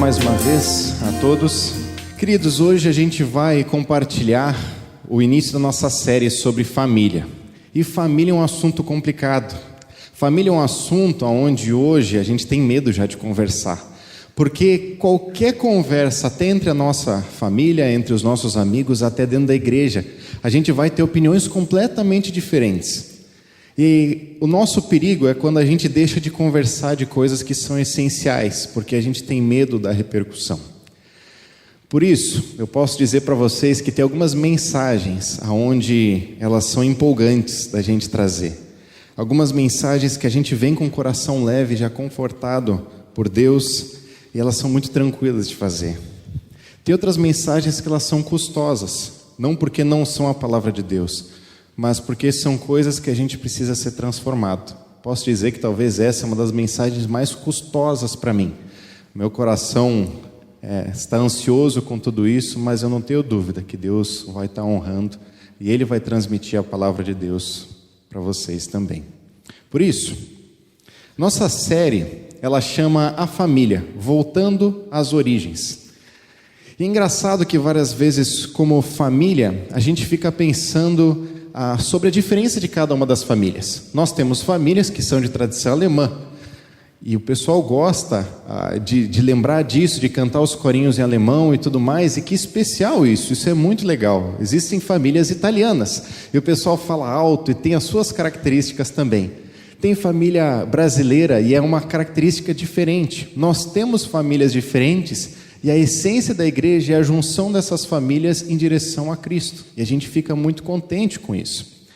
mais uma vez a todos. Queridos, hoje a gente vai compartilhar o início da nossa série sobre família. E família é um assunto complicado. Família é um assunto onde hoje a gente tem medo já de conversar. Porque qualquer conversa, até entre a nossa família, entre os nossos amigos, até dentro da igreja, a gente vai ter opiniões completamente diferentes. E o nosso perigo é quando a gente deixa de conversar de coisas que são essenciais, porque a gente tem medo da repercussão. Por isso, eu posso dizer para vocês que tem algumas mensagens onde elas são empolgantes da gente trazer. Algumas mensagens que a gente vem com o coração leve, já confortado por Deus, e elas são muito tranquilas de fazer. Tem outras mensagens que elas são custosas, não porque não são a palavra de Deus, mas porque são coisas que a gente precisa ser transformado. Posso dizer que talvez essa é uma das mensagens mais custosas para mim. Meu coração está ansioso com tudo isso, mas eu não tenho dúvida que Deus vai estar honrando e Ele vai transmitir a palavra de Deus para vocês também. Por isso, nossa série, ela chama A Família, Voltando às Origens. E é engraçado que várias vezes, como família, a gente fica pensando sobre a diferença de cada uma das famílias. Nós temos famílias que são de tradição alemã, e o pessoal gosta de lembrar disso, de cantar os corinhos em alemão e tudo mais, e que especial isso é muito legal. Existem famílias italianas, e o pessoal fala alto e tem as suas características também. Tem família brasileira e é uma característica diferente. Nós temos famílias diferentes, e a essência da igreja é a junção dessas famílias em direção a Cristo. E a gente fica muito contente com isso.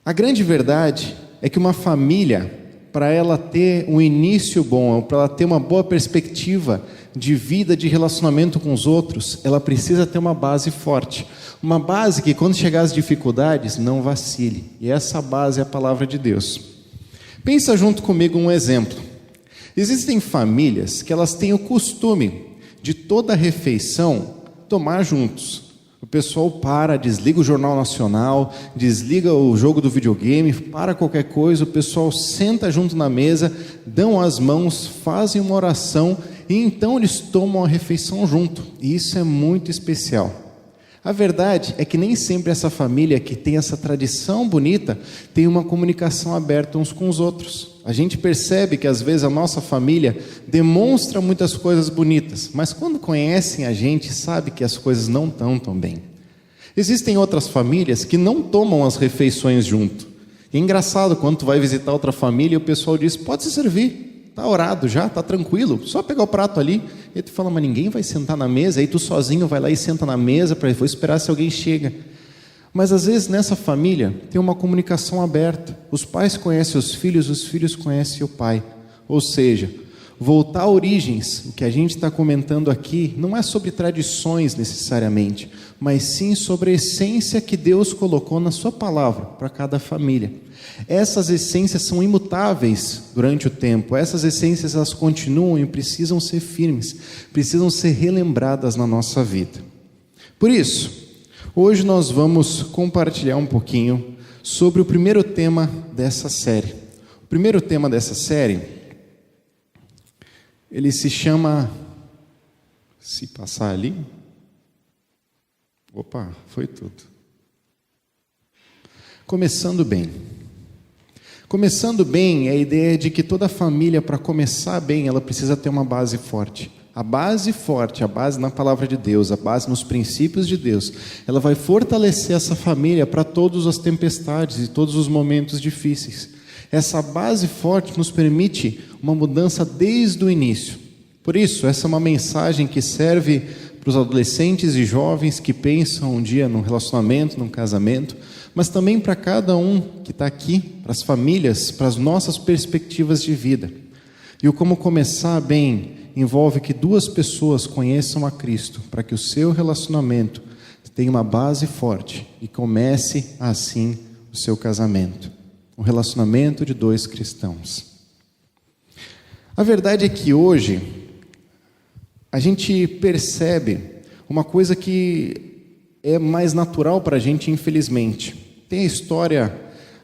A grande verdade é que uma família, para ela ter um início bom, para ela ter uma boa perspectiva de vida, de relacionamento com os outros, ela precisa ter uma base forte. Uma base que, quando chegar às dificuldades, não vacile. E essa base é a palavra de Deus. Pensa junto comigo um exemplo. Existem famílias que elas têm o costume de toda refeição tomar juntos. O pessoal desliga o Jornal Nacional, desliga o jogo do videogame, para qualquer coisa, o pessoal senta junto na mesa, dão as mãos, fazem uma oração e então eles tomam a refeição junto. E isso é muito especial. A verdade é que nem sempre essa família que tem essa tradição bonita tem uma comunicação aberta uns com os outros. A gente percebe que às vezes a nossa família demonstra muitas coisas bonitas, mas quando conhecem a gente, sabe que as coisas não estão tão bem. Existem outras famílias que não tomam as refeições junto. E é engraçado quando tu vai visitar outra família e o pessoal diz, pode se servir, está orado já, está tranquilo, só pegar o prato ali. E tu fala, mas ninguém vai sentar na mesa, aí tu sozinho vai lá e senta na mesa, vou esperar se alguém chega. Mas às vezes nessa família tem uma comunicação aberta. Os pais conhecem os filhos conhecem o pai. Ou seja, voltar a origens, o que a gente está comentando aqui, não é sobre tradições necessariamente, mas sim sobre a essência que Deus colocou na sua palavra para cada família. Essas essências são imutáveis durante o tempo. Essas essências elas continuam e precisam ser firmes, precisam ser relembradas na nossa vida. Por isso, hoje nós vamos compartilhar um pouquinho sobre o primeiro tema dessa série. O primeiro tema dessa série, ele se chama... Se passar ali... Opa, foi tudo. Começando bem. Começando bem é a ideia de que toda família, para começar bem, ela precisa ter uma base forte. A base forte, a base na palavra de Deus, a base nos princípios de Deus, ela vai fortalecer essa família para todas as tempestades e todos os momentos difíceis. Essa base forte nos permite uma mudança desde o início. Por isso, essa é uma mensagem que serve para os adolescentes e jovens que pensam um dia num relacionamento, num casamento, mas também para cada um que está aqui, para as famílias, para as nossas perspectivas de vida. E o como começar bem envolve que duas pessoas conheçam a Cristo, para que o seu relacionamento tenha uma base forte e comece assim o seu casamento. Um relacionamento de dois cristãos. A verdade é que hoje a gente percebe uma coisa que é mais natural para a gente, infelizmente. Tem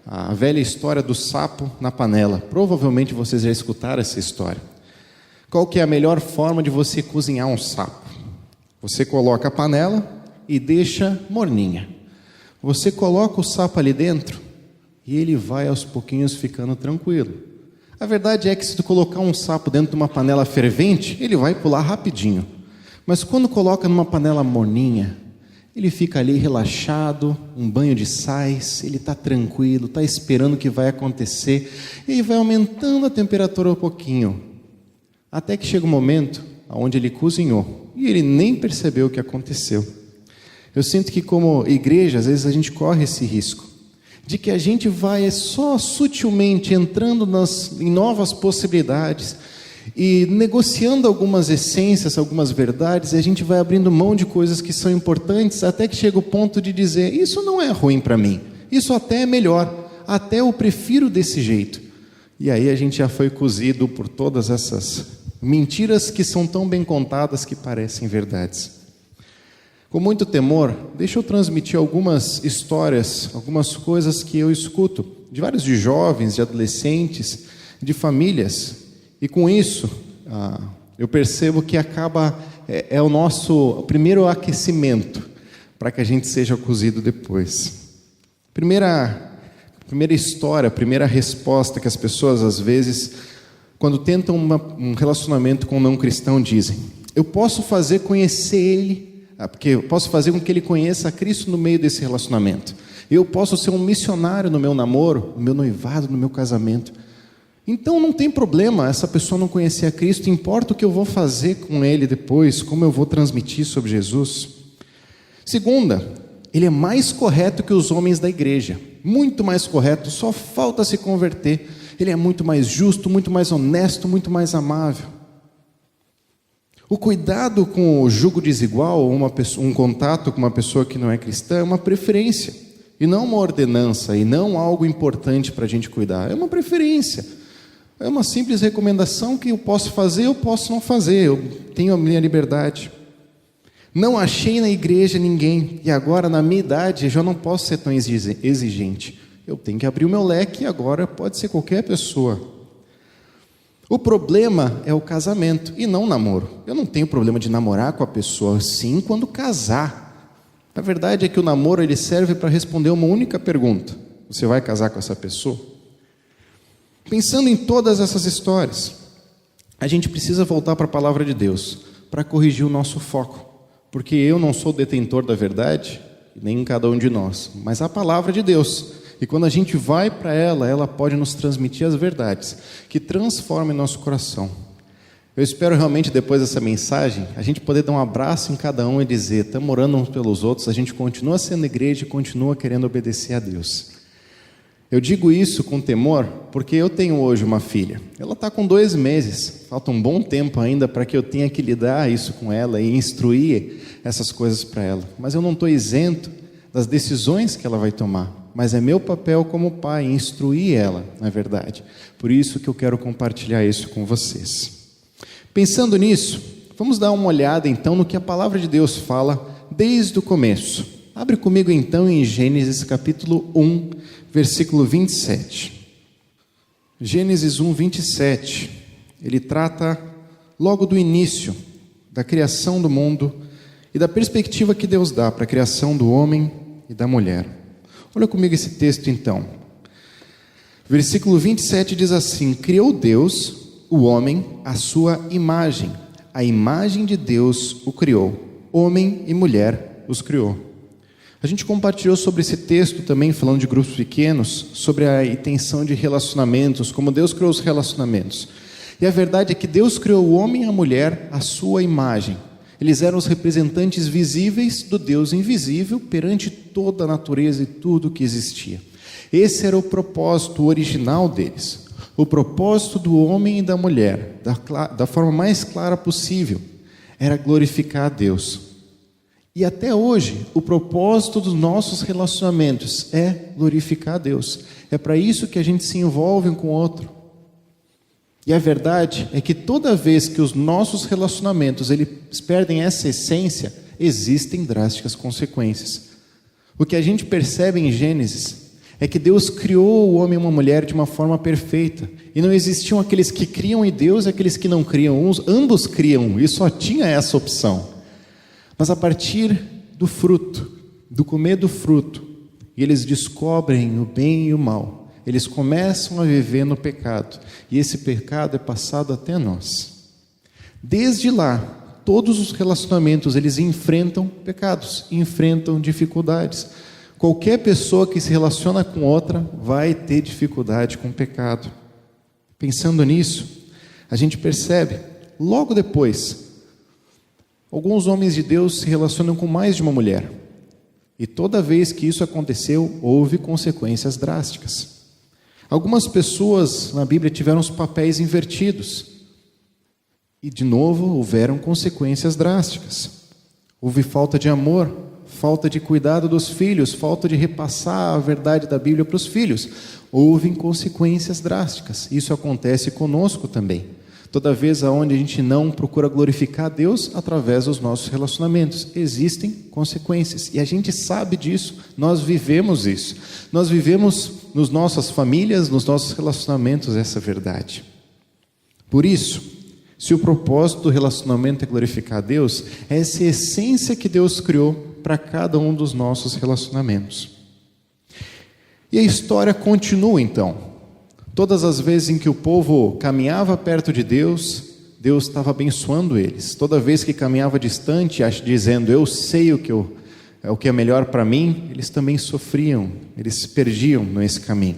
a velha história do sapo na panela. Provavelmente vocês já escutaram essa história. Qual que é a melhor forma de você cozinhar um sapo? Você coloca a panela e deixa morninha. Você coloca o sapo ali dentro e ele vai aos pouquinhos ficando tranquilo. A verdade é que se tu colocar um sapo dentro de uma panela fervente, ele vai pular rapidinho. Mas quando coloca numa panela morninha, ele fica ali relaxado, um banho de sais, ele está tranquilo, está esperando o que vai acontecer, e aí vai aumentando a temperatura um pouquinho, até que chega um momento onde ele cozinhou, e ele nem percebeu o que aconteceu. Eu sinto que como igreja, às vezes a gente corre esse risco, de que a gente vai só sutilmente entrando em novas possibilidades, e negociando algumas essências, algumas verdades, a gente vai abrindo mão de coisas que são importantes, até que chega o ponto de dizer, isso não é ruim para mim, isso até é melhor, até eu prefiro desse jeito. E aí a gente já foi cozido por todas essas mentiras que são tão bem contadas que parecem verdades. Com muito temor, deixa eu transmitir algumas histórias, algumas coisas que eu escuto, de vários de jovens, de adolescentes, de famílias. E com isso, eu percebo que é o nosso primeiro aquecimento, para que a gente seja cozido depois. Primeira história, primeira resposta que as pessoas, às vezes, quando tentam um relacionamento com um não cristão, dizem, eu posso fazer conhecer ele, porque eu posso fazer com que ele conheça a Cristo no meio desse relacionamento. Eu posso ser um missionário no meu namoro, no meu noivado, no meu casamento. Então não tem problema essa pessoa não conhecer a Cristo, importa o que eu vou fazer com ele depois, como eu vou transmitir sobre Jesus. Segunda, ele é mais correto que os homens da igreja, muito mais correto, só falta se converter. Ele é muito mais justo, muito mais honesto, muito mais amável. O cuidado com o jugo desigual, um contato com uma pessoa que não é cristã, é uma preferência, e não uma ordenança, e não algo importante para a gente cuidar, é uma preferência. É uma simples recomendação que eu posso fazer, eu posso não fazer, eu tenho a minha liberdade. Não achei na igreja ninguém, e agora na minha idade eu já não posso ser tão exigente. Eu tenho que abrir o meu leque e agora pode ser qualquer pessoa. O problema é o casamento e não o namoro. Eu não tenho problema de namorar com a pessoa, sim, quando casar. A verdade é que o namoro ele serve para responder uma única pergunta. Você vai casar com essa pessoa? Pensando em todas essas histórias, a gente precisa voltar para a palavra de Deus, para corrigir o nosso foco, porque eu não sou detentor da verdade, nem cada um de nós, mas a palavra de Deus, e quando a gente vai para ela pode nos transmitir as verdades, que transformam nosso coração. Eu espero realmente depois dessa mensagem, a gente poder dar um abraço em cada um e dizer, estamos orando uns pelos outros, a gente continua sendo igreja e continua querendo obedecer a Deus. Eu digo isso com temor porque eu tenho hoje uma filha. Ela está com 2 meses, falta um bom tempo ainda para que eu tenha que lidar isso com ela e instruir essas coisas para ela. Mas eu não estou isento das decisões que ela vai tomar. Mas é meu papel como pai instruir ela, na verdade. Por isso que eu quero compartilhar isso com vocês. Pensando nisso, vamos dar uma olhada então no que a palavra de Deus fala desde o começo. Abre comigo então em Gênesis capítulo 1, versículo 27. Gênesis 1, 27. Ele trata logo do início da criação do mundo e da perspectiva que Deus dá para a criação do homem e da mulher. Olha comigo esse texto então. Versículo 27 diz assim: criou Deus o homem à sua imagem. A imagem de Deus o criou. Homem e mulher os criou. A gente compartilhou sobre esse texto também, falando de grupos pequenos, sobre a intenção de relacionamentos, como Deus criou os relacionamentos. E a verdade é que Deus criou o homem e a mulher à sua imagem. Eles eram os representantes visíveis do Deus invisível perante toda a natureza e tudo que existia. Esse era o propósito original deles. O propósito do homem e da mulher, da forma mais clara possível, era glorificar a Deus. E até hoje, o propósito dos nossos relacionamentos é glorificar a Deus. É para isso que a gente se envolve um com o outro. E a verdade é que toda vez que os nossos relacionamentos eles perdem essa essência, existem drásticas consequências. O que a gente percebe em Gênesis é que Deus criou o homem e uma mulher de uma forma perfeita. E não existiam aqueles que criam em Deus e aqueles que não criam. Ambos criam, e só tinha essa opção. Mas a partir do fruto, do comer do fruto, e eles descobrem o bem e o mal, eles começam a viver no pecado. E esse pecado é passado até nós. Desde lá, todos os relacionamentos, eles enfrentam pecados, enfrentam dificuldades. Qualquer pessoa que se relaciona com outra vai ter dificuldade com o pecado. Pensando nisso, a gente percebe, logo depois, alguns homens de Deus se relacionam com mais de uma mulher. E toda vez que isso aconteceu, houve consequências drásticas. Algumas pessoas na Bíblia tiveram os papéis invertidos. E de novo houveram consequências drásticas. Houve falta de amor, falta de cuidado dos filhos, falta de repassar a verdade da Bíblia para os filhos. Houve consequências drásticas. Isso acontece conosco também. Toda vez aonde a gente não procura glorificar a Deus através dos nossos relacionamentos, existem consequências. E a gente sabe disso, nós vivemos isso. Nós vivemos nas nossas famílias, nos nossos relacionamentos essa verdade. Por isso, se o propósito do relacionamento é glorificar a Deus, é essa essência que Deus criou para cada um dos nossos relacionamentos. E a história continua então. Todas as vezes em que o povo caminhava perto de Deus, Deus estava abençoando eles. Toda vez que caminhava distante, dizendo, eu sei o que é melhor para mim, eles também sofriam, eles se perdiam nesse caminho.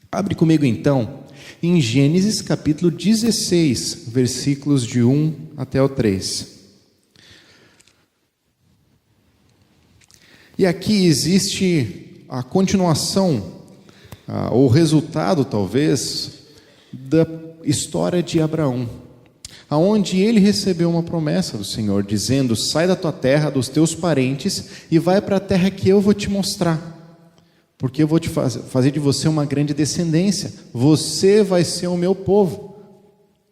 Abre comigo então, em Gênesis capítulo 16, versículos de 1 até o 3. E aqui existe a continuação, ou resultado talvez, da história de Abraão, aonde ele recebeu uma promessa do Senhor, dizendo, sai da tua terra, dos teus parentes, e vai para a terra que eu vou te mostrar, porque eu vou te fazer de você uma grande descendência, você vai ser o meu povo,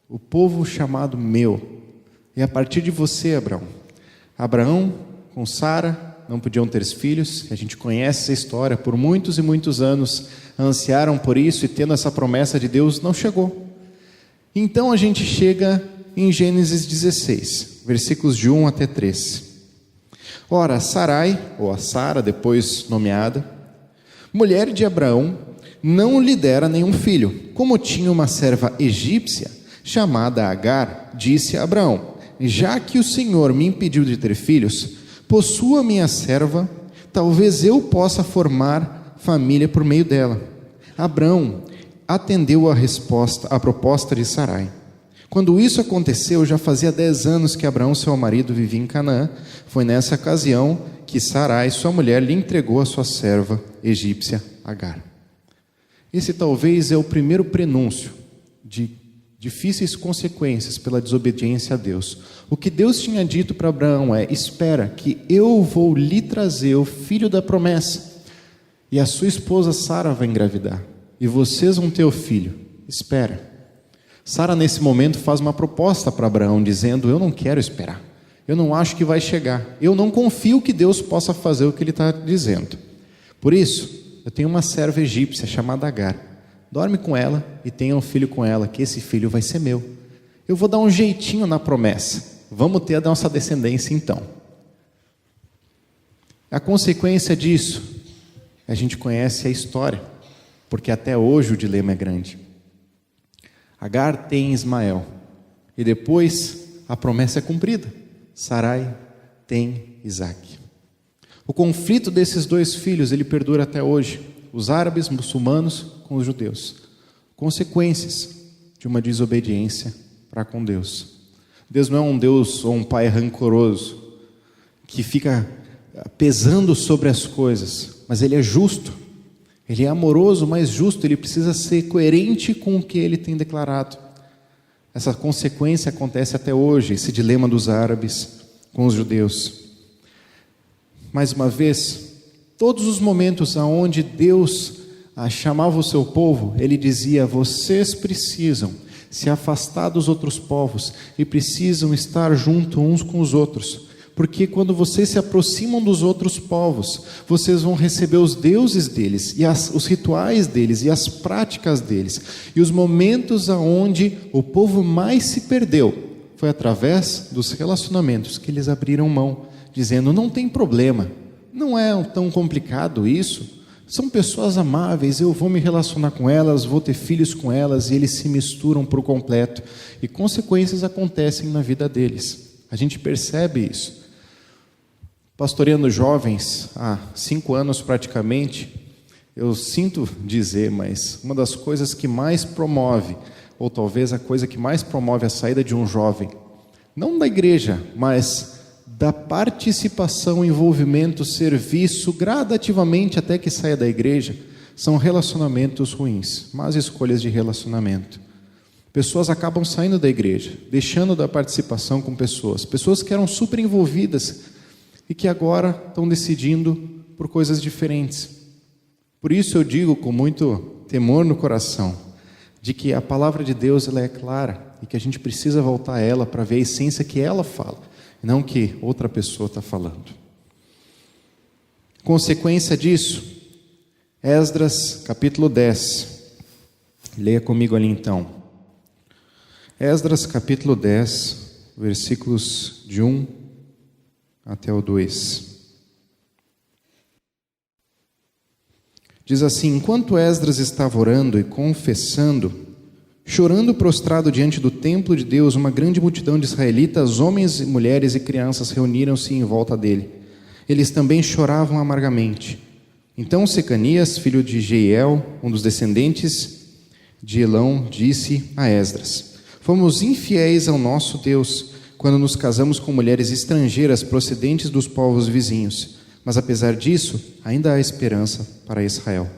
o povo chamado meu, e a partir de você, Abraão com Sara, não podiam ter filhos, a gente conhece essa história, por muitos e muitos anos ansiaram por isso e tendo essa promessa de Deus, não chegou. Então a gente chega em Gênesis 16, versículos de 1 até 3. Ora, Sarai, ou a Sara, depois nomeada, mulher de Abraão, não lhe dera nenhum filho. Como tinha uma serva egípcia, chamada Agar, disse a Abraão, já que o Senhor me impediu de ter filhos, possua minha serva, talvez eu possa formar família por meio dela. Abraão atendeu a proposta de Sarai. Quando isso aconteceu, já fazia 10 anos que Abraão, seu marido, vivia em Canaã. Foi nessa ocasião que Sarai, sua mulher, lhe entregou a sua serva egípcia Agar. Esse talvez é o primeiro prenúncio de difíceis consequências pela desobediência a Deus. O que Deus tinha dito para Abraão é, espera que eu vou lhe trazer o filho da promessa, e a sua esposa Sara vai engravidar, e vocês vão ter o filho, espera. Sara nesse momento faz uma proposta para Abraão, dizendo, eu não quero esperar, eu não acho que vai chegar, eu não confio que Deus possa fazer o que Ele está dizendo. Por isso, eu tenho uma serva egípcia chamada Agar, dorme com ela e tenha um filho com ela, que esse filho vai ser meu. Eu vou dar um jeitinho na promessa. Vamos ter a nossa descendência então. A consequência disso, a gente conhece a história, porque até hoje o dilema é grande. Agar tem Ismael, e depois a promessa é cumprida. Sarai tem Isaque. O conflito desses dois filhos, ele perdura até hoje. Os árabes muçulmanos com os judeus. Consequências de uma desobediência para com Deus. Deus não é um Deus ou um pai rancoroso que fica pesando sobre as coisas, mas Ele é justo, Ele é amoroso, mas justo, Ele precisa ser coerente com o que Ele tem declarado. Essa consequência acontece até hoje, esse dilema dos árabes com os judeus. Mais uma vez, todos os momentos onde Deus chamava o seu povo, Ele dizia, vocês precisam se afastar dos outros povos e precisam estar junto uns com os outros, Porque quando vocês se aproximam dos outros povos, vocês vão receber os deuses deles, e os rituais deles, e as práticas deles. E os momentos onde o povo mais se perdeu foi através dos relacionamentos que eles abriram mão, dizendo: não tem problema, não é tão complicado isso, são pessoas amáveis, eu vou me relacionar com elas, vou ter filhos com elas, e eles se misturam por completo, e consequências acontecem na vida deles. A gente percebe isso. Pastoreando jovens há 5 anos praticamente, eu sinto dizer, mas uma das coisas que mais promove, ou talvez a coisa que mais promove a saída de um jovem, não da igreja, mas da participação, envolvimento, serviço, gradativamente até que saia da igreja, são relacionamentos ruins, más escolhas de relacionamento. Pessoas acabam saindo da igreja, deixando da participação com pessoas que eram super envolvidas e que agora estão decidindo por coisas diferentes. Por isso eu digo com muito temor no coração, de que a palavra de Deus ela é clara e que a gente precisa voltar a ela para ver a essência que ela fala, e não que outra pessoa está falando. Consequência disso, Esdras capítulo 10. Leia comigo ali então. Esdras capítulo 10, versículos de 1 até o 2. Diz assim: enquanto Esdras estava orando e confessando, chorando prostrado diante do templo de Deus, uma grande multidão de israelitas, homens, mulheres e crianças reuniram-se em volta dele. Eles também choravam amargamente. Então Secanias, filho de Jeiel, um dos descendentes de Elão, disse a Esdras: fomos infiéis ao nosso Deus quando nos casamos com mulheres estrangeiras procedentes dos povos vizinhos, mas apesar disso, ainda há esperança para Israel.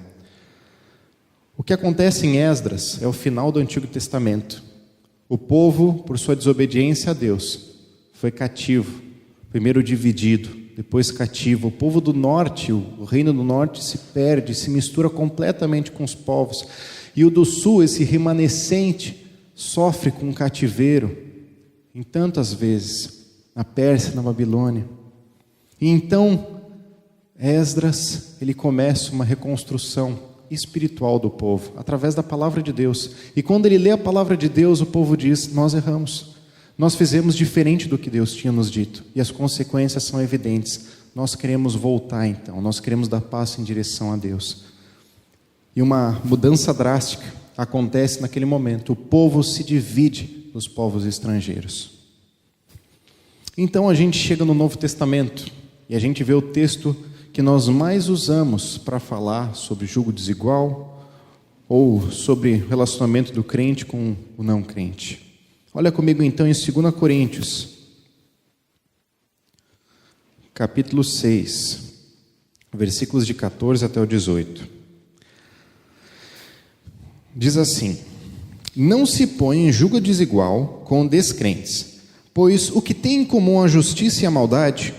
O que acontece em Esdras é o final do Antigo Testamento. O povo, por sua desobediência a Deus, foi cativo, primeiro dividido, depois cativo. O povo do norte, o reino do norte se perde, se mistura completamente com os povos, e o do sul, esse remanescente, sofre com o cativeiro, em tantas vezes, na Pérsia, na Babilônia. E então, Esdras, ele começa uma reconstrução espiritual do povo, através da palavra de Deus. E quando ele lê a palavra de Deus, o povo diz: nós erramos, nós fizemos diferente do que Deus tinha nos dito, e as consequências são evidentes. Nós queremos voltar então, nós queremos dar passo em direção a Deus. E uma mudança drástica acontece naquele momento. O povo se divide dos povos estrangeiros. Então a gente chega no Novo Testamento e a gente vê o texto que nós mais usamos para falar sobre jugo desigual ou sobre relacionamento do crente com o não crente. Olha comigo então em 2 Coríntios, capítulo 6, versículos de 14 até o 18. Diz assim: não se põe em julgo desigual com descrentes, pois o que tem em comum a justiça e a maldade,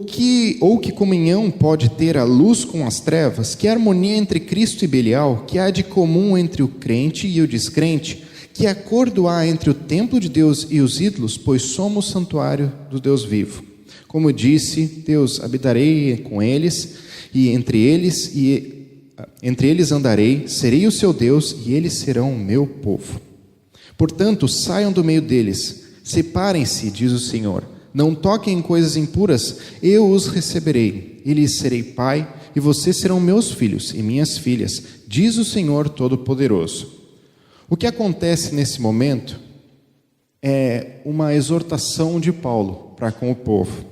que comunhão pode ter a luz com as trevas, que harmonia entre Cristo e Belial, que há de comum entre o crente e o descrente, que acordo há entre o templo de Deus e os ídolos, pois somos santuário do Deus vivo. Como disse Deus, habitarei com eles, e entre eles andarei, serei o seu Deus, e eles serão o meu povo. Portanto, saiam do meio deles, separem-se, diz o Senhor, não toquem em coisas impuras, eu os receberei, e lhes serei pai, e vocês serão meus filhos e minhas filhas, diz o Senhor Todo-Poderoso. O que acontece nesse momento é uma exortação de Paulo para com o povo.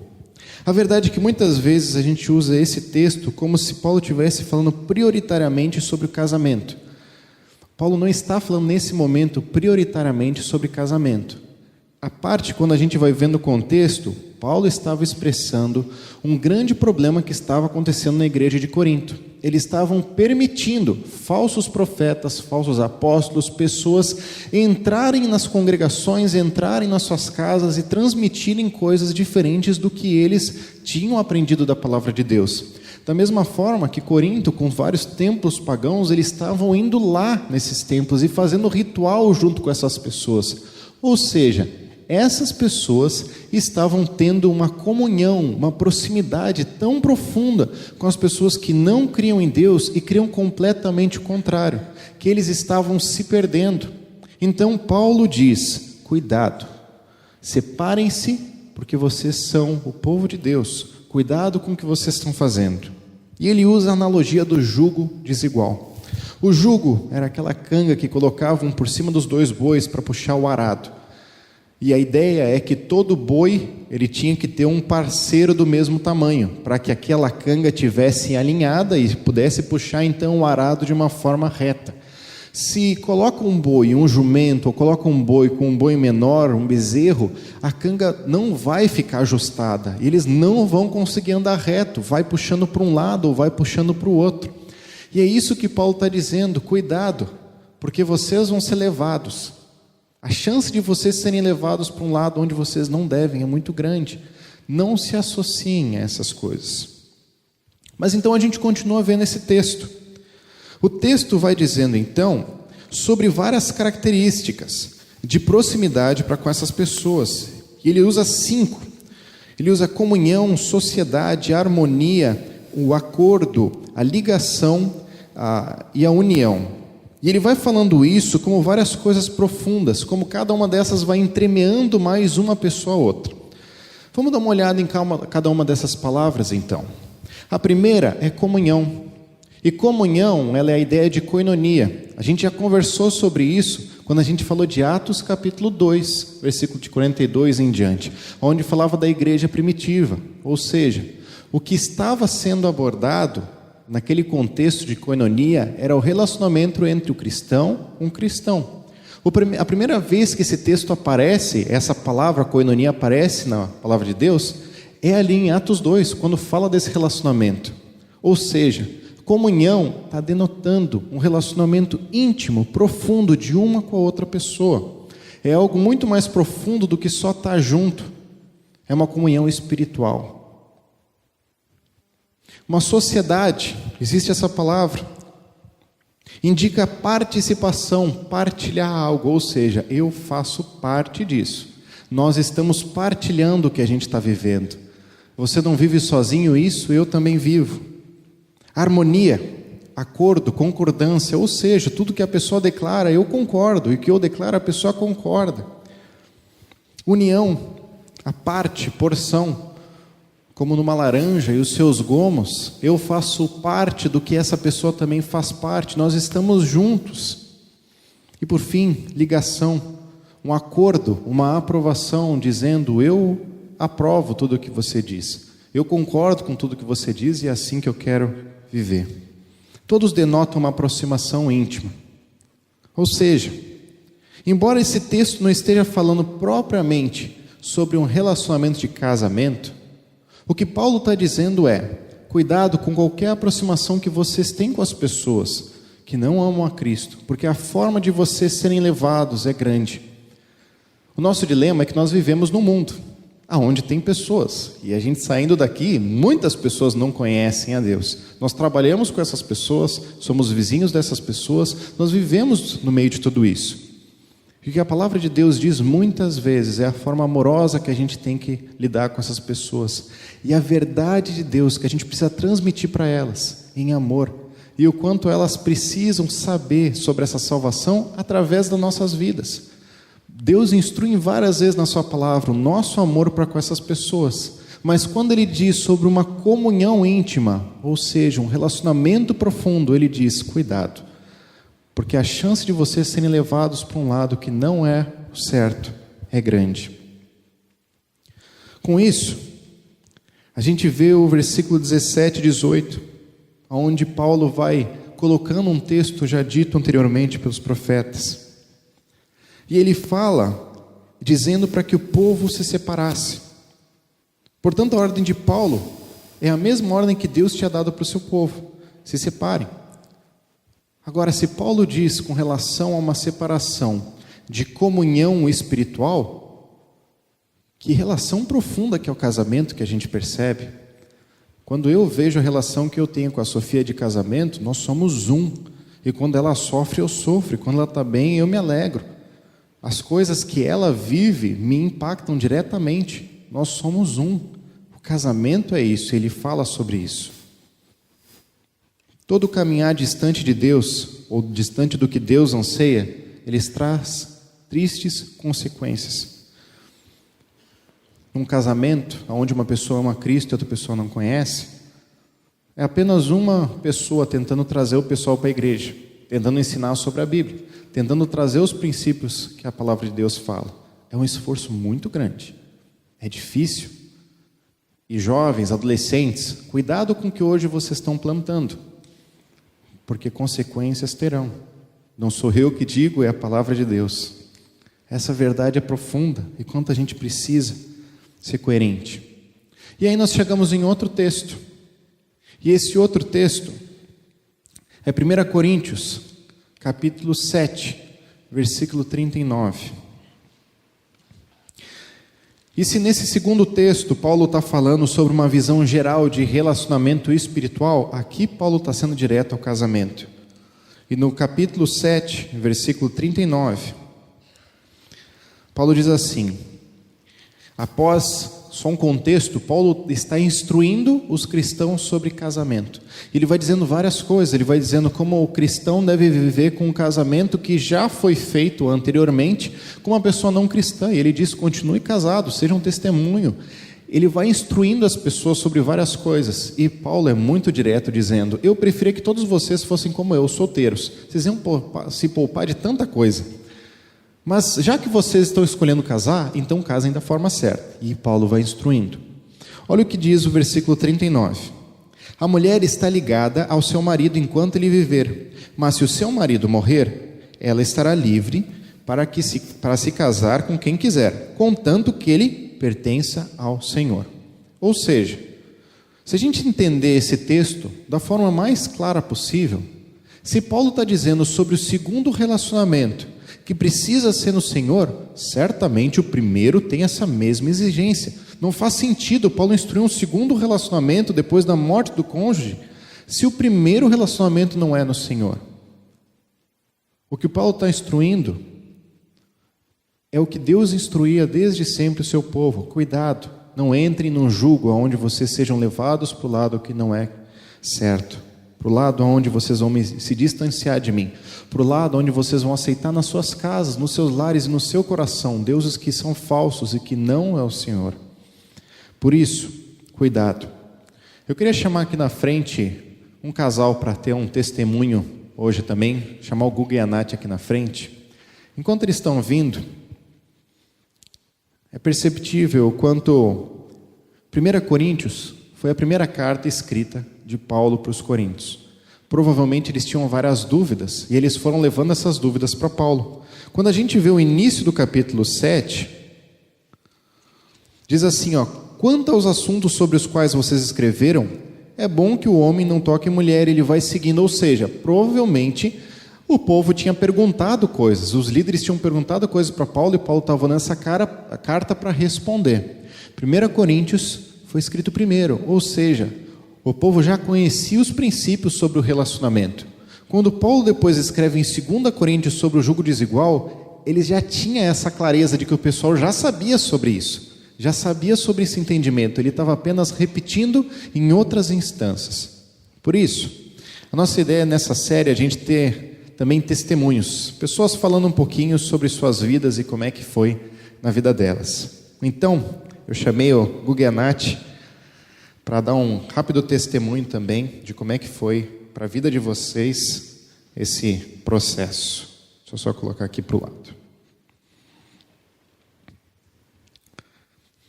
A verdade é que muitas vezes a gente usa esse texto como se Paulo estivesse falando prioritariamente sobre o casamento. Paulo não está falando nesse momento prioritariamente sobre casamento. A parte, quando a gente vai vendo o contexto, Paulo estava expressando um grande problema que estava acontecendo na igreja de Corinto. Eles estavam permitindo falsos profetas, falsos apóstolos, pessoas entrarem nas congregações, entrarem nas suas casas e transmitirem coisas diferentes do que eles tinham aprendido da palavra de Deus. Da mesma forma que Corinto, com vários templos pagãos, eles estavam indo lá nesses templos e fazendo ritual junto com essas pessoas. Ou seja, essas pessoas estavam tendo uma comunhão, uma proximidade tão profunda com as pessoas que não criam em Deus e criam completamente o contrário, que eles estavam se perdendo. Então Paulo diz: cuidado, separem-se, porque vocês são o povo de Deus, cuidado com o que vocês estão fazendo. E ele usa a analogia do jugo desigual. O jugo era aquela canga que colocavam por cima dos dois bois para puxar o arado. E a ideia é que todo boi ele tinha que ter um parceiro do mesmo tamanho, para que aquela canga tivesse alinhada e pudesse puxar então o arado de uma forma reta. Se coloca um boi, um jumento, ou coloca um boi com um boi menor, um bezerro, a canga não vai ficar ajustada, eles não vão conseguir andar reto, vai puxando para um lado ou vai puxando para o outro. E é isso que Paulo está dizendo: cuidado, porque vocês vão ser levados. A chance de vocês serem levados para um lado onde vocês não devem é muito grande. Não se associem a essas coisas. Mas então a gente continua vendo esse texto. O texto vai dizendo então sobre várias características de proximidade para com essas pessoas. E ele usa 5. Ele usa comunhão, sociedade, harmonia, o acordo, a ligação e a união. E ele vai falando isso como várias coisas profundas, como cada uma dessas vai entremeando mais uma pessoa a outra. Vamos dar uma olhada em cada uma dessas palavras então. A primeira é comunhão. E comunhão, ela é a ideia de koinonia. A gente já conversou sobre isso quando a gente falou de Atos capítulo 2, versículo de 42 em diante, onde falava da igreja primitiva. Ou seja, o que estava sendo abordado naquele contexto de koinonia era o relacionamento entre o cristão e um cristão. A primeira vez que esse texto aparece, essa palavra koinonia aparece na palavra de Deus, é ali em Atos 2, quando fala desse relacionamento. Ou seja, comunhão está denotando um relacionamento íntimo, profundo de uma com a outra pessoa. É algo muito mais profundo do que só estar junto. É uma comunhão espiritual. Uma sociedade, existe essa palavra, indica participação, partilhar algo, ou seja, eu faço parte disso. Nós estamos partilhando o que a gente está vivendo. Você não vive sozinho isso, eu também vivo. Harmonia, acordo, concordância, ou seja, tudo que a pessoa declara, eu concordo, e o que eu declaro, a pessoa concorda. União, a parte, porção, como numa laranja e os seus gomos, eu faço parte do que essa pessoa também faz parte, nós estamos juntos. E por fim, ligação, um acordo, uma aprovação, dizendo: eu aprovo tudo o que você diz, eu concordo com tudo o que você diz e é assim que eu quero viver. Todos denotam uma aproximação íntima. Ou seja, embora esse texto não esteja falando propriamente sobre um relacionamento de casamento, o que Paulo está dizendo é: cuidado com qualquer aproximação que vocês têm com as pessoas que não amam a Cristo, porque a forma de vocês serem levados é grande. O nosso dilema é que nós vivemos num mundo onde tem pessoas, e a gente saindo daqui, muitas pessoas não conhecem a Deus. Nós trabalhamos com essas pessoas, somos vizinhos dessas pessoas, nós vivemos no meio de tudo isso. O que a palavra de Deus diz muitas vezes é a forma amorosa que a gente tem que lidar com essas pessoas. E a verdade de Deus que a gente precisa transmitir para elas em amor. E o quanto elas precisam saber sobre essa salvação através das nossas vidas. Deus instrui várias vezes na sua palavra o nosso amor para com essas pessoas. Mas quando Ele diz sobre uma comunhão íntima, ou seja, um relacionamento profundo, Ele diz: cuidado. Porque a chance de vocês serem levados para um lado que não é o certo é grande. Com isso, a gente vê o versículo 17 e 18, onde Paulo vai colocando um texto já dito anteriormente pelos profetas. E ele fala, dizendo para que o povo se separasse. Portanto, a ordem de Paulo é a mesma ordem que Deus tinha dado para o seu povo: se separem. Agora, se Paulo diz com relação a uma separação de comunhão espiritual, que relação profunda que é o casamento que a gente percebe. Quando eu vejo a relação que eu tenho com a Sofia de casamento, nós somos um. E quando ela sofre, eu sofro. E quando ela está bem, eu me alegro. As coisas que ela vive me impactam diretamente. Nós somos um. O casamento é isso, ele fala sobre isso. Todo caminhar distante de Deus, ou distante do que Deus anseia, ele traz tristes consequências. Num casamento, onde uma pessoa ama Cristo e outra pessoa não conhece, é apenas uma pessoa tentando trazer o pessoal para a igreja, tentando ensinar sobre a Bíblia, tentando trazer os princípios que a palavra de Deus fala. É um esforço muito grande, é difícil. E jovens, adolescentes, cuidado com o que hoje vocês estão plantando, porque consequências terão. Não sou eu que digo, é a palavra de Deus. Essa verdade é profunda e quanto a gente precisa ser coerente. E aí nós chegamos em outro texto. E esse outro texto é 1 Coríntios, capítulo 7, versículo 39. E se nesse segundo texto Paulo está falando sobre uma visão geral de relacionamento espiritual, aqui Paulo está sendo direto ao casamento. E no capítulo 7, versículo 39, Paulo diz assim, após só um contexto, Paulo está instruindo os cristãos sobre casamento. Ele vai dizendo várias coisas, ele vai dizendo como o cristão deve viver com um casamento que já foi feito anteriormente com uma pessoa não cristã. E ele diz, continue casado, seja um testemunho. Ele vai instruindo as pessoas sobre várias coisas. E Paulo é muito direto dizendo, eu preferia que todos vocês fossem como eu, solteiros. Vocês iam se poupar de tanta coisa. Mas já que vocês estão escolhendo casar, então casem da forma certa. E Paulo vai instruindo. Olha o que diz o versículo 39. A mulher está ligada ao seu marido enquanto ele viver. Mas se o seu marido morrer, ela estará livre para se casar com quem quiser, contanto que ele pertença ao Senhor. Ou seja, se a gente entender esse texto da forma mais clara possível, se Paulo está dizendo sobre o segundo relacionamento, que precisa ser no Senhor, certamente o primeiro tem essa mesma exigência. Não faz sentido Paulo instruir um segundo relacionamento depois da morte do cônjuge, se o primeiro relacionamento não é no Senhor. O que Paulo está instruindo é o que Deus instruía desde sempre o seu povo. Cuidado, não entrem num jugo onde vocês sejam levados para o lado que não é certo. Para o lado onde vocês vão se distanciar de mim, para o lado onde vocês vão aceitar nas suas casas, nos seus lares e no seu coração, deuses que são falsos e que não é o Senhor. Por isso, cuidado. Eu queria chamar aqui na frente um casal para ter um testemunho hoje também, chamar o Guga e a Nath aqui na frente. Enquanto eles estão vindo, é perceptível o quanto 1 Coríntios foi a primeira carta escrita de Paulo para os coríntios. Provavelmente eles tinham várias dúvidas e eles foram levando essas dúvidas para Paulo. Quando a gente vê o início do capítulo 7, diz assim, quanto aos assuntos sobre os quais vocês escreveram, é bom que o homem não toque mulher, ele vai seguindo, ou seja, provavelmente o povo tinha perguntado coisas, os líderes tinham perguntado coisas para Paulo e Paulo estava nessa carta para responder. 1 Coríntios foi escrito primeiro, ou seja, o povo já conhecia os princípios sobre o relacionamento. Quando Paulo depois escreve em 2 Coríntios sobre o jugo desigual, ele já tinha essa clareza de que o pessoal já sabia sobre isso, já sabia sobre esse entendimento, ele estava apenas repetindo em outras instâncias. Por isso, a nossa ideia nessa série é a gente ter também testemunhos, pessoas falando um pouquinho sobre suas vidas e como é que foi na vida delas. Então, eu chamei o Guga e a Nath para dar um rápido testemunho também de como é que foi para a vida de vocês esse processo. Deixa eu só colocar aqui para o lado.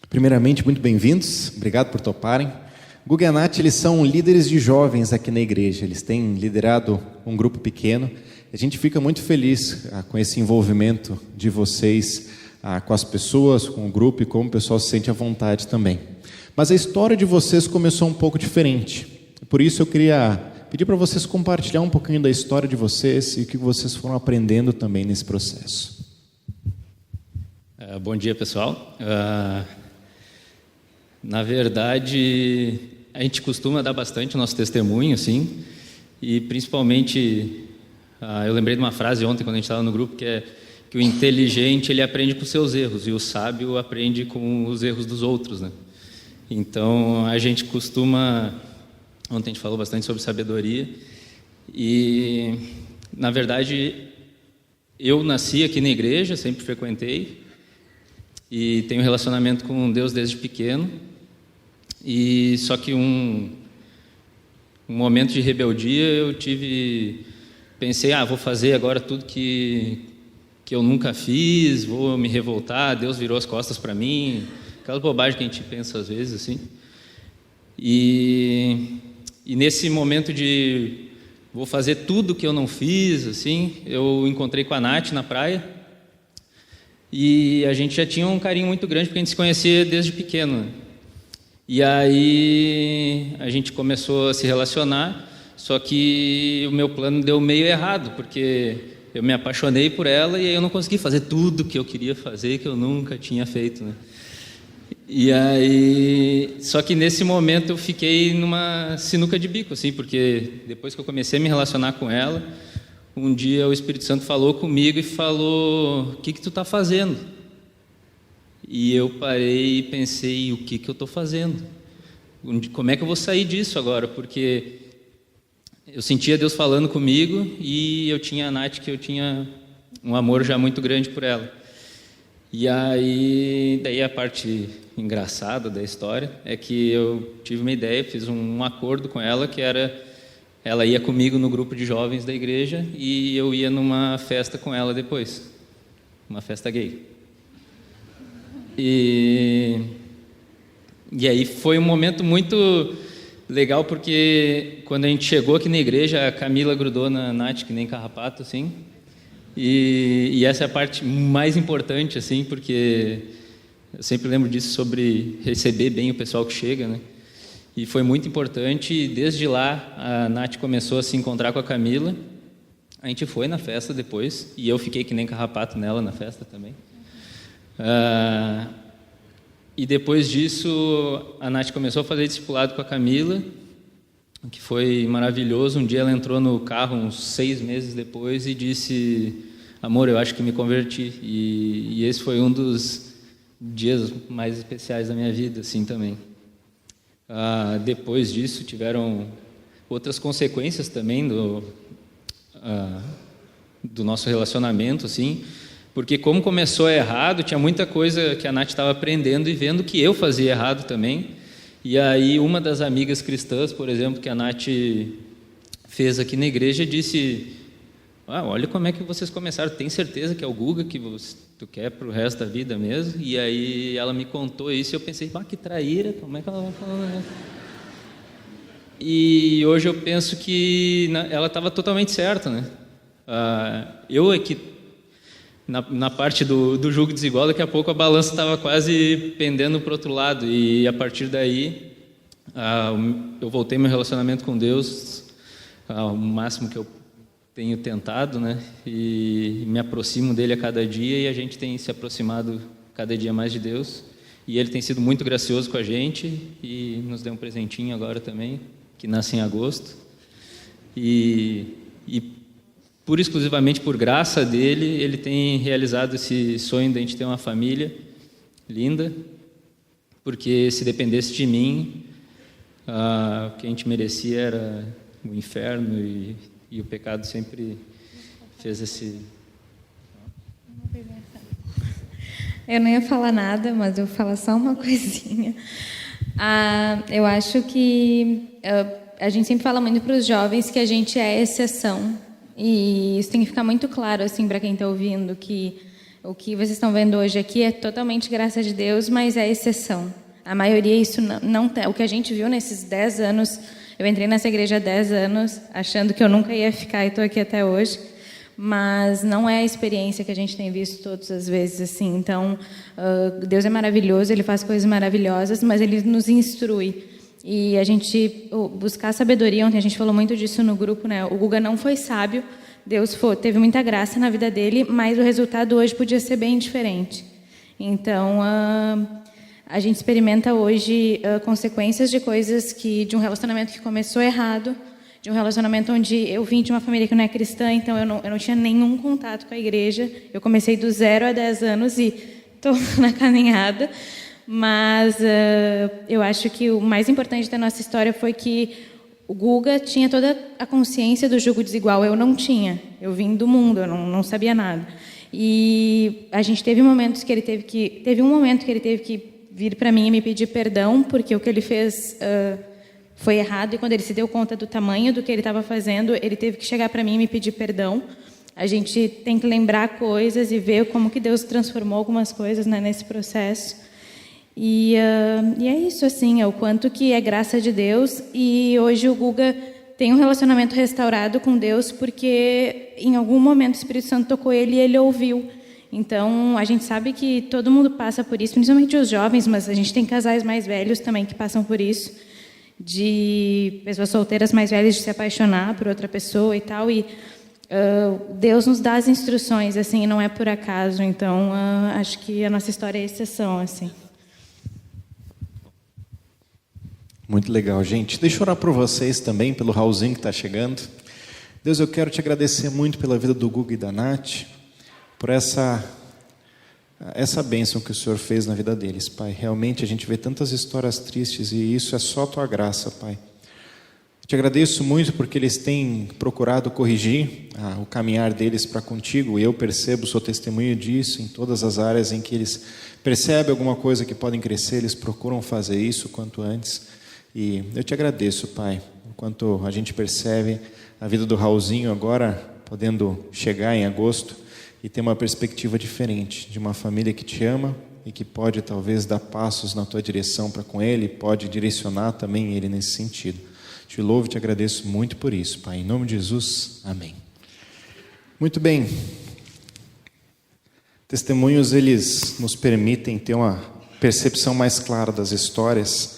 Primeiramente, muito bem-vindos, obrigado por toparem. Guga e a Nath, eles são líderes de jovens aqui na igreja, eles têm liderado um grupo pequeno. A gente fica muito feliz com esse envolvimento de vocês com as pessoas, com o grupo e como o pessoal se sente à vontade também. Mas a história de vocês começou um pouco diferente. Por isso eu queria pedir para vocês compartilhar um pouquinho da história de vocês e o que vocês foram aprendendo também nesse processo. Bom dia, pessoal. Na verdade, a gente costuma dar bastante o nosso testemunho, assim, e principalmente, eu lembrei de uma frase ontem quando a gente estava no grupo, que é: que o inteligente ele aprende com seus erros e o sábio aprende com os erros dos outros, né? Então a gente costuma, ontem a gente falou bastante sobre sabedoria e na verdade eu nasci aqui na igreja, sempre frequentei e tenho relacionamento com Deus desde pequeno e só que um momento de rebeldia eu pensei, vou fazer agora tudo que eu nunca fiz, vou me revoltar, Deus virou as costas para mim, aquela bobagem que a gente pensa às vezes, assim. E nesse momento de vou fazer tudo que eu não fiz, assim, eu encontrei com a Nath na praia e a gente já tinha um carinho muito grande porque a gente se conhecia desde pequeno. E aí a gente começou a se relacionar, só que o meu plano deu meio errado, porque eu me apaixonei por ela e aí eu não consegui fazer tudo que eu queria fazer, que eu nunca tinha feito, né? E aí, só que nesse momento eu fiquei numa sinuca de bico, assim, porque depois que eu comecei a me relacionar com ela, um dia o Espírito Santo falou comigo e falou: o que tu tá fazendo? E eu parei e pensei: o que eu estou fazendo? Como é que eu vou sair disso agora? Porque eu sentia Deus falando comigo e eu tinha a Nath, que eu tinha um amor já muito grande por ela. E aí, daí a parte engraçada da história é que eu tive uma ideia, fiz um acordo com ela, que era, ela ia comigo no grupo de jovens da igreja e eu ia numa festa com ela depois, uma festa gay. E aí foi um momento muito legal, porque quando a gente chegou aqui na igreja, a Camila grudou na Nath que nem carrapato, assim. E essa é a parte mais importante, assim, porque eu sempre lembro disso, sobre receber bem o pessoal que chega, né? E foi muito importante, e desde lá a Nath começou a se encontrar com a Camila. A gente foi na festa depois, e eu fiquei que nem carrapato nela na festa também. E depois disso, a Nath começou a fazer discipulado com a Camila, que foi maravilhoso. Um dia ela entrou no carro, uns 6 meses depois, e disse: amor, eu acho que me converti. E esse foi um dos dias mais especiais da minha vida, assim, também. Depois disso, tiveram outras consequências também do nosso relacionamento, assim, porque como começou errado, tinha muita coisa que a Nath estava aprendendo e vendo que eu fazia errado também. E aí uma das amigas cristãs, por exemplo, que a Nath fez aqui na igreja, disse: olha como é que vocês começaram, tem certeza que é o Guga que tu quer para o resto da vida mesmo? E aí ela me contou isso e eu pensei: que traíra, como é que ela vai falar isso? E hoje eu penso que ela estava totalmente certa, né? Eu é que na parte do julgo desigual, daqui a pouco a balança estava quase pendendo para o outro lado, e a partir daí eu voltei meu relacionamento com Deus ao máximo que eu tenho tentado, né? E me aproximo dele a cada dia, e a gente tem se aproximado cada dia mais de Deus, e ele tem sido muito gracioso com a gente e nos deu um presentinho agora também, que nasce em agosto, e exclusivamente por graça dele, ele tem realizado esse sonho de a gente ter uma família linda, porque se dependesse de mim, o que a gente merecia era o inferno, e o pecado sempre fez esse... Eu não ia falar nada, mas eu vou falar só uma coisinha. Eu acho que a gente sempre fala muito para os jovens que a gente é exceção. E isso tem que ficar muito claro, assim, para quem está ouvindo, que o que vocês estão vendo hoje aqui é totalmente graça de Deus, mas é exceção. A maioria, isso não tem. O que a gente viu nesses 10 anos, eu entrei nessa igreja há 10 anos, achando que eu nunca ia ficar, e estou aqui até hoje, mas não é a experiência que a gente tem visto todas as vezes, assim. Então, Deus é maravilhoso, Ele faz coisas maravilhosas, mas Ele nos instrui. E a gente buscar sabedoria, ontem a gente falou muito disso no grupo, né? O Guga não foi sábio, Deus teve muita graça na vida dele, mas o resultado hoje podia ser bem diferente. Então, a gente experimenta hoje consequências de coisas de um relacionamento que começou errado, de um relacionamento onde eu vim de uma família que não é cristã, então eu não tinha nenhum contato com a igreja. Eu comecei do 0 a 10 anos e estou na caminhada. Mas eu acho que o mais importante da nossa história foi que o Guga tinha toda a consciência do jugo desigual. Eu não tinha. Eu vim do mundo, eu não sabia nada. E a gente teve momentos que ele teve um momento que ele teve que vir para mim e me pedir perdão, porque o que ele fez foi errado, e quando ele se deu conta do tamanho do que ele estava fazendo, ele teve que chegar para mim e me pedir perdão. A gente tem que lembrar coisas e ver como que Deus transformou algumas coisas, né, nesse processo. E é isso, assim, é o quanto que é graça de Deus. E hoje o Guga tem um relacionamento restaurado com Deus, porque em algum momento o Espírito Santo tocou ele e ele ouviu. Então, a gente sabe que todo mundo passa por isso, principalmente os jovens, mas a gente tem casais mais velhos também que passam por isso, de pessoas solteiras mais velhas de se apaixonar por outra pessoa e tal. E Deus nos dá as instruções, assim, não é por acaso. Então, acho que a nossa história é exceção, assim. Muito legal, gente. Deixa eu orar por vocês também, pelo Raulzinho que está chegando. Deus, eu quero te agradecer muito pela vida do Guga e da Nath, por essa bênção que o Senhor fez na vida deles, Pai. Realmente a gente vê tantas histórias tristes e isso é só a Tua graça, Pai. Te agradeço muito porque eles têm procurado corrigir o caminhar deles para contigo. Eu percebo, sou testemunho disso, em todas as áreas em que eles percebem alguma coisa que podem crescer, eles procuram fazer isso quanto antes. E eu te agradeço, Pai, enquanto a gente percebe a vida do Raulzinho agora podendo chegar em agosto e ter uma perspectiva diferente, de uma família que te ama e que pode talvez dar passos na tua direção para com ele, pode direcionar também ele nesse sentido. Te louvo e te agradeço muito por isso, Pai. Em nome de Jesus, amém. Muito bem. Testemunhos, eles nos permitem ter uma percepção mais clara das histórias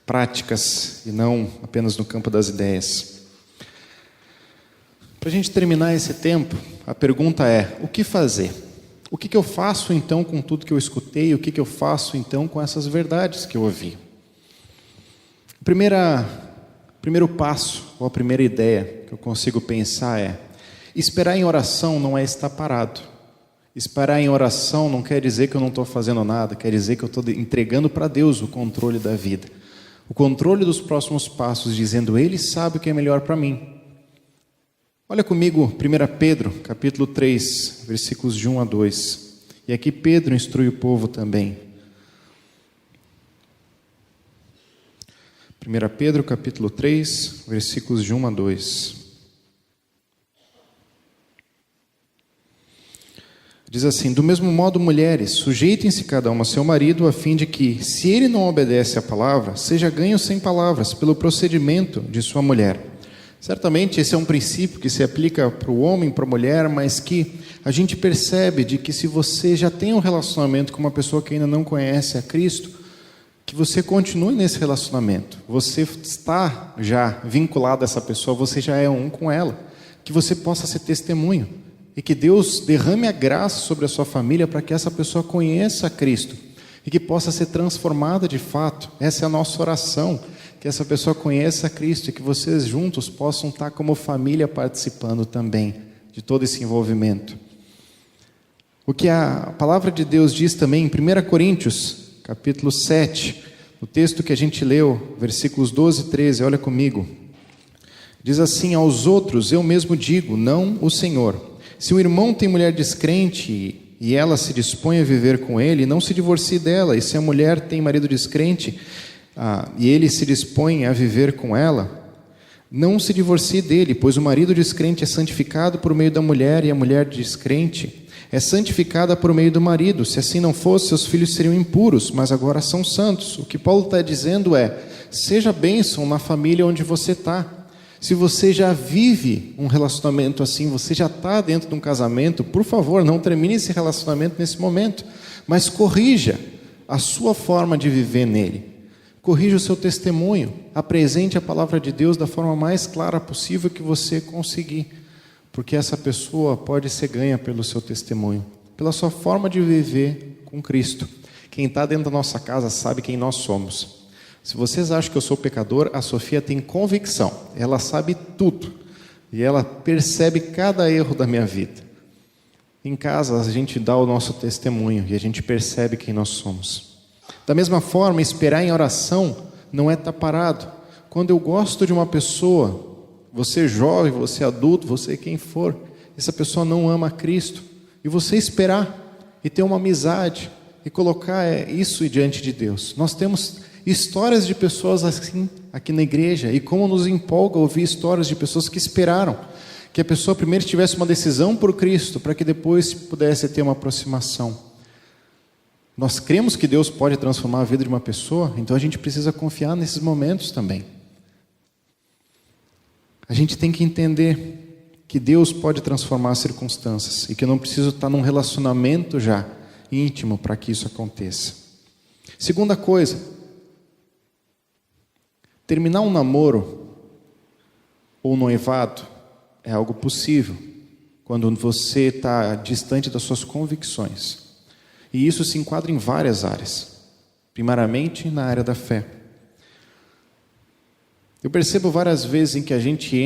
práticas e não apenas no campo das ideias. Para a gente terminar esse tempo, a pergunta é: o que fazer? O que eu faço então com tudo que eu escutei? O que eu faço então com essas verdades que eu ouvi? O primeiro passo, ou a primeira ideia que eu consigo pensar é: esperar em oração não é estar parado. Esperar em oração não quer dizer que eu não estou fazendo nada, quer dizer que eu estou entregando para Deus o controle da vida. O controle dos próximos passos, dizendo: Ele sabe o que é melhor para mim. Olha comigo, 1 Pedro, capítulo 3, versículos de 1 a 2. E aqui Pedro instrui o povo também. 1 Pedro, capítulo 3, versículos de 1 a 2. Diz assim: do mesmo modo, mulheres, sujeitem-se cada uma a seu marido, a fim de que, se ele não obedece à palavra, seja ganho sem palavras, pelo procedimento de sua mulher. Certamente esse é um princípio que se aplica para o homem, para a mulher, mas que a gente percebe de que se você já tem um relacionamento com uma pessoa que ainda não conhece a Cristo, que você continue nesse relacionamento. Você está já vinculado a essa pessoa, você já é um com ela, que você possa ser testemunho. E que Deus derrame a graça sobre a sua família para que essa pessoa conheça a Cristo e que possa ser transformada de fato. Essa é a nossa oração, que essa pessoa conheça a Cristo e que vocês juntos possam estar como família participando também de todo esse envolvimento. O que a palavra de Deus diz também em 1 Coríntios, capítulo 7, o texto que a gente leu, versículos 12 e 13, olha comigo. Diz assim: aos outros eu mesmo digo, não o Senhor. Se um irmão tem mulher descrente e ela se dispõe a viver com ele, não se divorcie dela. E se a mulher tem marido descrente e ele se dispõe a viver com ela, não se divorcie dele, pois o marido descrente é santificado por meio da mulher e a mulher descrente é santificada por meio do marido. Se assim não fosse, seus filhos seriam impuros, mas agora são santos. O que Paulo está dizendo é: seja bênção na família onde você está. Se você já vive um relacionamento assim, você já está dentro de um casamento, por favor, não termine esse relacionamento nesse momento, mas corrija a sua forma de viver nele. Corrija o seu testemunho, apresente a palavra de Deus da forma mais clara possível que você conseguir, porque essa pessoa pode ser ganha pelo seu testemunho, pela sua forma de viver com Cristo. Quem está dentro da nossa casa sabe quem nós somos. Se vocês acham que eu sou pecador, a Sofia tem convicção. Ela sabe tudo. E ela percebe cada erro da minha vida. Em casa, a gente dá o nosso testemunho e a gente percebe quem nós somos. Da mesma forma, esperar em oração não é estar parado. Quando eu gosto de uma pessoa, você jovem, você adulto, você quem for, essa pessoa não ama a Cristo, e você esperar e ter uma amizade e colocar isso diante de Deus. Nós temos histórias de pessoas assim aqui na igreja, e como nos empolga ouvir histórias de pessoas que esperaram que a pessoa primeiro tivesse uma decisão por Cristo, para que depois pudesse ter uma aproximação. Nós cremos que Deus pode transformar a vida de uma pessoa, então a gente precisa confiar nesses momentos também. A gente tem que entender que Deus pode transformar as circunstâncias e que eu não preciso estar num relacionamento já íntimo para que isso aconteça. Segunda coisa, terminar um namoro ou noivado é algo possível quando você está distante das suas convicções. E isso se enquadra em várias áreas, primeiramente na área da fé. Eu percebo várias vezes em que a gente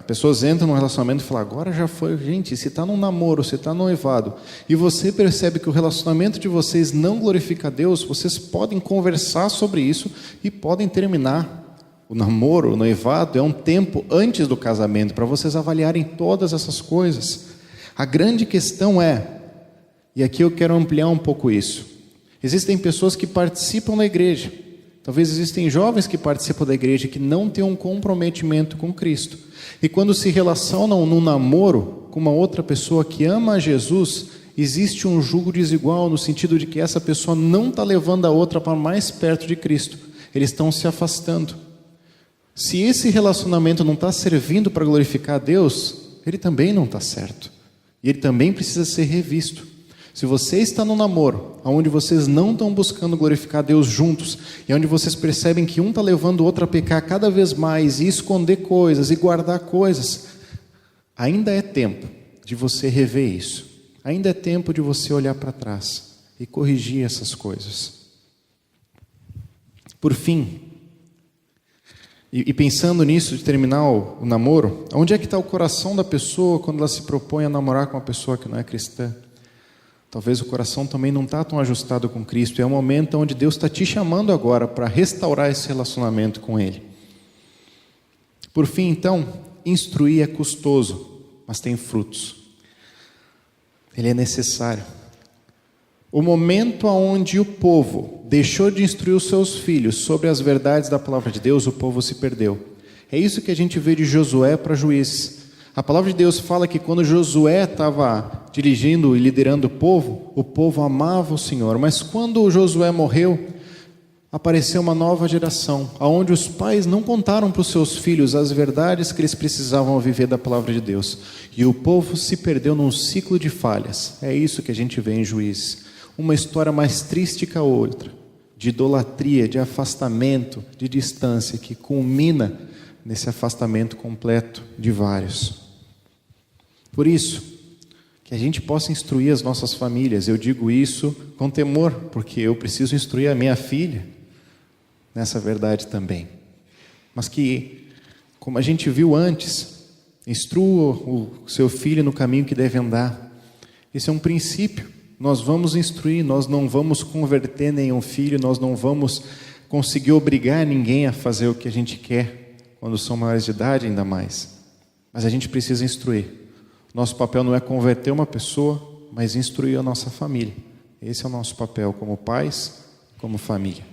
pessoas entram num relacionamento e falam, agora já foi, gente, se está num namoro, se está noivado, e você percebe que o relacionamento de vocês não glorifica a Deus, vocês podem conversar sobre isso e podem terminar. O namoro, o noivado, é um tempo antes do casamento, para vocês avaliarem todas essas coisas. A grande questão é, e aqui eu quero ampliar um pouco isso, existem pessoas que participam da igreja, talvez existem jovens que participam da igreja que não têm um comprometimento com Cristo. E quando se relacionam num namoro com uma outra pessoa que ama a Jesus, existe um jugo desigual no sentido de que essa pessoa não está levando a outra para mais perto de Cristo. Eles estão se afastando. Se esse relacionamento não está servindo para glorificar a Deus, ele também não está certo. E ele também precisa ser revisto. Se você está no namoro, onde vocês não estão buscando glorificar Deus juntos, e onde vocês percebem que um está levando o outro a pecar cada vez mais, e esconder coisas, e guardar coisas, ainda é tempo de você rever isso. Ainda é tempo de você olhar para trás e corrigir essas coisas. Por fim, e pensando nisso de terminar o namoro, onde é que está o coração da pessoa quando ela se propõe a namorar com uma pessoa que não é cristã? Talvez o coração também não está tão ajustado com Cristo. É um momento onde Deus está te chamando agora para restaurar esse relacionamento com Ele. Por fim, então, instruir é custoso, mas tem frutos. Ele é necessário. O momento onde o povo deixou de instruir os seus filhos sobre as verdades da palavra de Deus, o povo se perdeu. É isso que a gente vê de Josué para Juízes. A palavra de Deus fala que quando Josué estava dirigindo e liderando o povo amava o Senhor. Mas quando Josué morreu, apareceu uma nova geração, onde os pais não contaram para os seus filhos as verdades que eles precisavam viver da palavra de Deus. E o povo se perdeu num ciclo de falhas. É isso que a gente vê em Juízes. Uma história mais triste que a outra, de idolatria, de afastamento, de distância, que culmina nesse afastamento completo de vários. Por isso, que a gente possa instruir as nossas famílias. Eu digo isso com temor, porque eu preciso instruir a minha filha nessa verdade também. Mas que, como a gente viu antes, instrua o seu filho no caminho que deve andar. Esse é um princípio. Nós vamos instruir, nós não vamos converter nenhum filho, nós não vamos conseguir obrigar ninguém a fazer o que a gente quer, quando são maiores de idade ainda mais. Mas a gente precisa instruir. Nosso papel não é converter uma pessoa, mas instruir a nossa família. Esse é o nosso papel como pais, como família.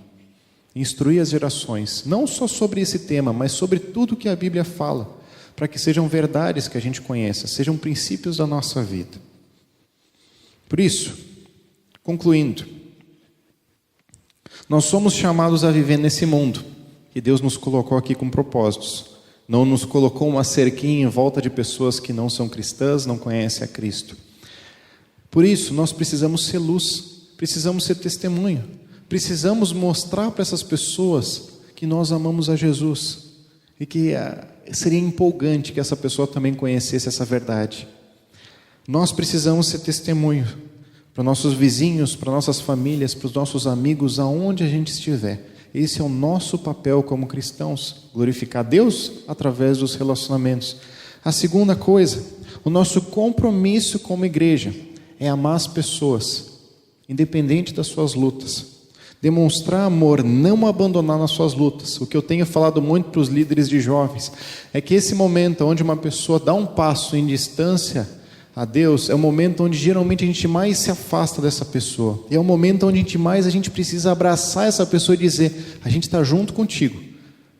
Instruir as gerações, não só sobre esse tema, mas sobre tudo que a Bíblia fala, para que sejam verdades que a gente conheça, sejam princípios da nossa vida. Por isso, concluindo, nós somos chamados a viver nesse mundo, que Deus nos colocou aqui com propósitos. Não nos colocou uma cerquinha em volta de pessoas que não são cristãs, não conhecem a Cristo. Por isso, nós precisamos ser luz, precisamos ser testemunho, precisamos mostrar para essas pessoas que nós amamos a Jesus e que seria empolgante que essa pessoa também conhecesse essa verdade. Nós precisamos ser testemunho para nossos vizinhos, para nossas famílias, para os nossos amigos, aonde a gente estiver. Esse é o nosso papel como cristãos, glorificar Deus através dos relacionamentos. A segunda coisa, o nosso compromisso como igreja é amar as pessoas, independente das suas lutas. Demonstrar amor, não abandonar nas suas lutas. O que eu tenho falado muito para os líderes de jovens é que esse momento onde uma pessoa dá um passo em distância a Deus é o momento onde geralmente a gente mais se afasta dessa pessoa. E é o momento onde a gente precisa abraçar essa pessoa e dizer: a gente está junto contigo.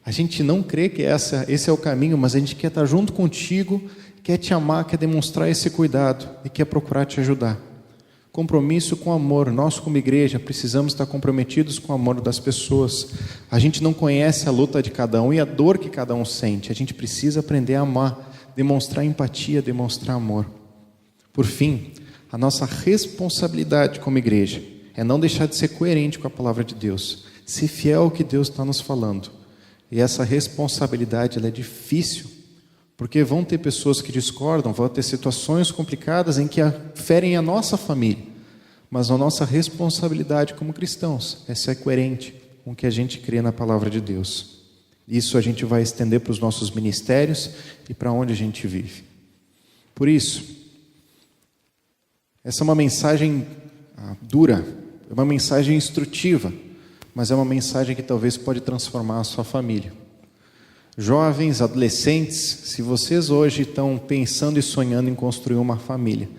A gente não crê que esse é o caminho, mas a gente quer estar junto contigo, quer te amar, quer demonstrar esse cuidado e quer procurar te ajudar. Compromisso com amor. Nós, como igreja, precisamos estar comprometidos com o amor das pessoas. A gente não conhece a luta de cada um e a dor que cada um sente. A gente precisa aprender a amar, demonstrar empatia, demonstrar amor. Por fim, a nossa responsabilidade como igreja é não deixar de ser coerente com a palavra de Deus, ser fiel ao que Deus está nos falando. E essa responsabilidade ela é difícil, porque vão ter pessoas que discordam, vão ter situações complicadas em que ferem a nossa família. Mas a nossa responsabilidade como cristãos é ser coerente com o que a gente crê na palavra de Deus. Isso a gente vai estender para os nossos ministérios e para onde a gente vive. Por isso, essa é uma mensagem dura, é uma mensagem instrutiva, mas é uma mensagem que talvez pode transformar a sua família. Jovens, adolescentes, se vocês hoje estão pensando e sonhando em construir uma família,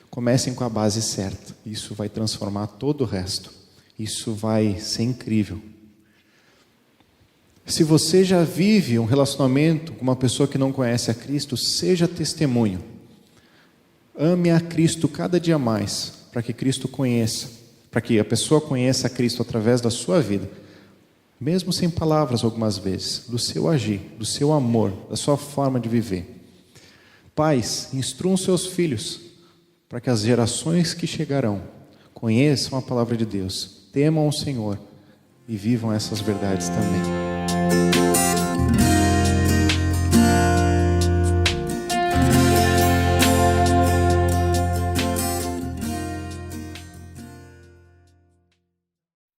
comecem com a base certa. Isso vai transformar todo o resto. Isso vai ser incrível. Se você já vive um relacionamento com uma pessoa que não conhece a Cristo, seja testemunho. Ame a Cristo cada dia mais, para que Cristo conheça, para que a pessoa conheça a Cristo através da sua vida. Mesmo sem palavras algumas vezes, do seu agir, do seu amor, da sua forma de viver. Pais, instruam seus filhos, para que as gerações que chegarão conheçam a palavra de Deus, temam o Senhor e vivam essas verdades também.